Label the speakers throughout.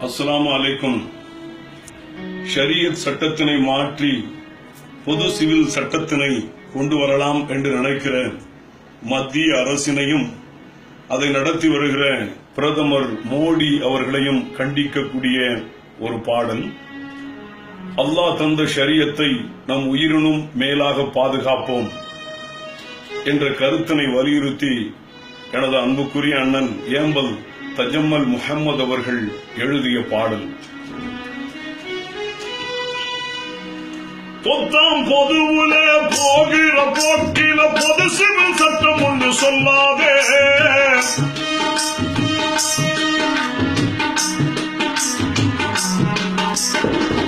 Speaker 1: அஸ்ஸலாமு அலைக்கும். ஷரியத் சட்டத்தினை மாற்றி பொது சிவில் சட்டத்தினை கொண்டு வரலாம் என்று நினைக்கிற மத்திய அரசினையும் அதை நடத்தி வருகிற பிரதமர் மோடி அவர்களையும் கண்டிக்கக்கூடிய ஒரு பாடல். அல்லாஹ் தந்த ஷரியத்தை நம் உயிரினும் மேலாக பாதுகாப்போம் என்ற கருத்தினை வலியுறுத்தி எனது அன்புக்குரிய அண்ணன் ஏம்பல் தஜம்மல் முஹம்மது அவர்கள் எழுதிய பாடல். பொத்தாம் பொதுவுல போகிற போக்கில பொது சிவில் சட்டம் ஒன்று சொல்லாதே.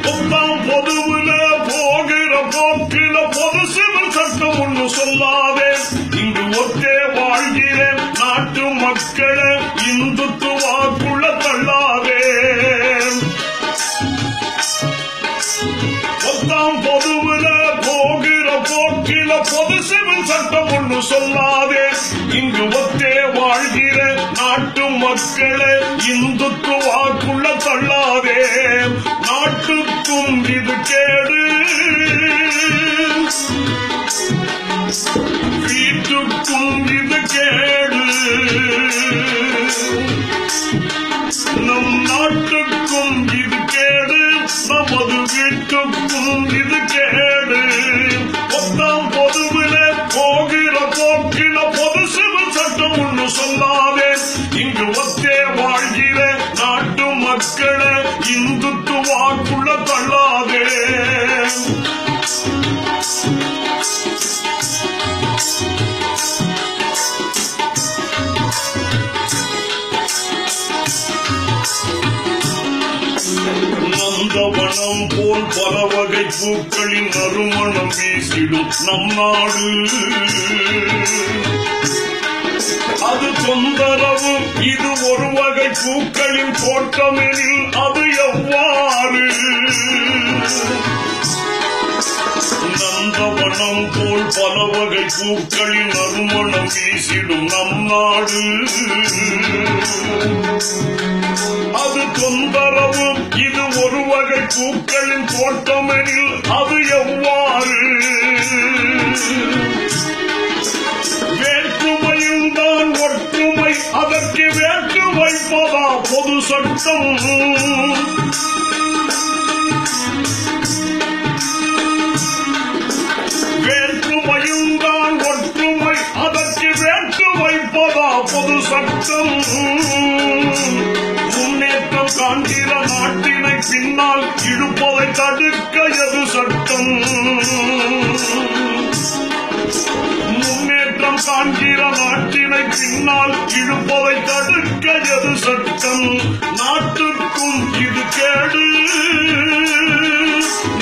Speaker 1: பொத்தாம் பொதுவுல போகிற போக்கில பொது சிவில் சட்டம் ஒன்று சொல்லாதே. இங்கு ஒத்தே வாழ்கிறேன் நாட்டு மக்களை இந்துத்துவாக்குள்ள தள்ளாதே. பொத்தாம் பொதுவுல போகிற போக்கில பொது சிவில் சட்டம் ஒன்று சொல்லாதே. இங்கு ஒத்தே வாழ்கிற நாட்டு மக்களை இந்துத்துவாக்குள்ள தள்ளாதே. நாட்டுக்கும் இது கேடு, வீட்டுக்கும் இது கேடு, நம் நாட்டுக்கும் இது கேடு, நமது வீட்டுக்கும் இது கேடு. பொத்தாம் பொதுவில போகிற போக்கில பொது சிவில் சட்டம் ஒன்று சொல்லாதே. இங்கு ஒத்தே வாழ்கிற நாட்டு மக்களை இந்துத்துவாக்குள்ள தள்ளாதே. நந்தவனம் போல் பல வகை பூக்களின் நறுமணம் வீசிடும் நம் நாடு. அது தொந்தரவு, இது ஒரு வகை பூக்களின் தோட்டமெனில் அது எவ்வாறு? நந்தவனம் போல் பல வகை பூக்களின் நறுமணம் வீசிடும் நம் நாடு. அது தொந்தரவு, இது ஒரு வகை பூக்களின் தோட்டமெனில் அது எவ்வாறு? வேற்றுமையும் தான் ஒற்றுமை, அதற்கு வேற்று வைப்பதா பொது சட்டம்? வேற்றுமையும் தான் ஒற்றுமை, அதற்கு வேற்று வைப்பதா பொது சட்டம்? முன்னேற்றம் காண்கிற நாட்டினை பின்னால் இழுப்பதை தடுக்க எது சட்டம்? முன்னேற்றம் காண்கிற நாட்டினை பின்னால் இழுப்பதை தடுக்க எது சட்டம்? நாட்டுக்கும் இது கேடு,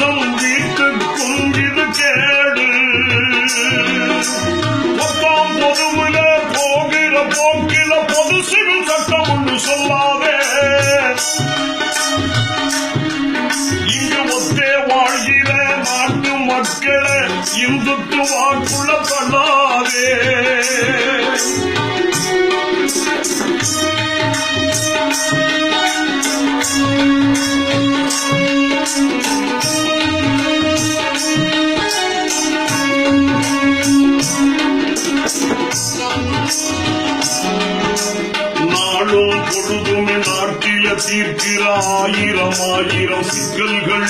Speaker 1: நம் வீட்டுக்கும் இது கேடு. பொத்தாம் பொதுவில போகிற போக்கில பொது சிவில் சட்டம் ஒன்று சொல்லாதே. இங்கு ஒத்தே வாழ்கிற நாட்டு மக்களை இந்துத்துவாக்குள்ள தள்ளாதே. நாளும் பொழுதுமே நாட்டில தீர்க்கிற ஆயிரம் ஆயிரம் சிக்கல்கள்.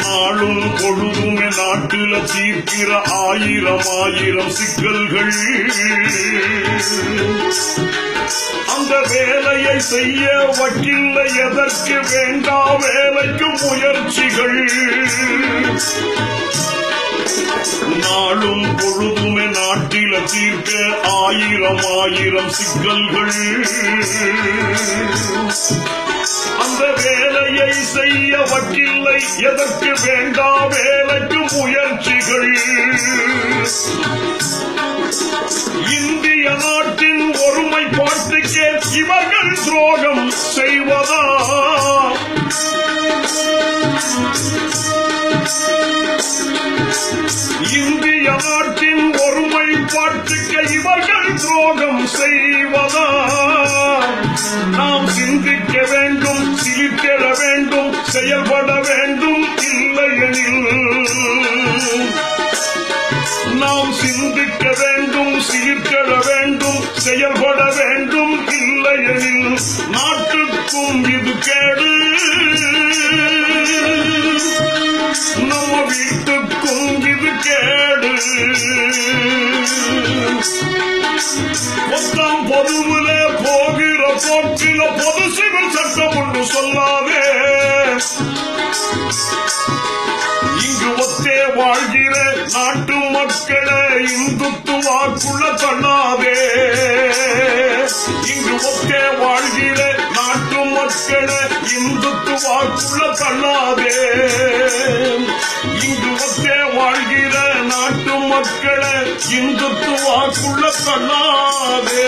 Speaker 1: நாளும் பொழுதுமே நாட்டில தீர்க்கிற ஆயிரம் ஆயிரம் சிக்கல்கள். அந்த வேலையை செய்ய வக்கில்லை, எதற்கு வேண்டா வேலைக்கு முயற்சிகள். நாளும் பொழுதுமே நாட்டில தீர்க்க ஆயிரம் ஆயிரம் சிக்கல்கள். அந்த வேலையை செய்ய வக்கில்லை, எதற்கு வேண்டா வேலைக்கு முயற்சிகள். இந்திய நாட்டின் ஒருமைப்பாட்டுக்கே இவர்கள் துரோகம் செய்வதா? இந்திய நாட்டின் ஒருமைப்பாட்டுக்கு இவர்கள் துரோகம் செய்வதா? செயல்பட வேண்டும். இல்லையெனில் நாம் சிந்திக்க வேண்டும், சீர்கெட வேண்டும், செயல்பட வேண்டும். இல்லையெனில் நாட்டுக்கும் இது கேடு, நம்ம வீட்டுக்கும் இது கேடு. மொத்தம் பொதுவுல போகிற போக்கில பொது சிவில் சட்டம் ஒன்று சொல்லாதே. இங்கு ஒத்தே வாழ்கிற நாட்டு மக்களை இந்துத்துவாக்குள்ள தள்ளாதே. இங்கு ஒத்தே வாழ்கிற நாட்டு மக்களை இந்துத்துவாக்குள்ள தள்ளாதே. இங்கு ஒத்தே வாழ்கிற நாட்டு மக்களை இந்துத்துவாக்குள்ள தள்ளாதே.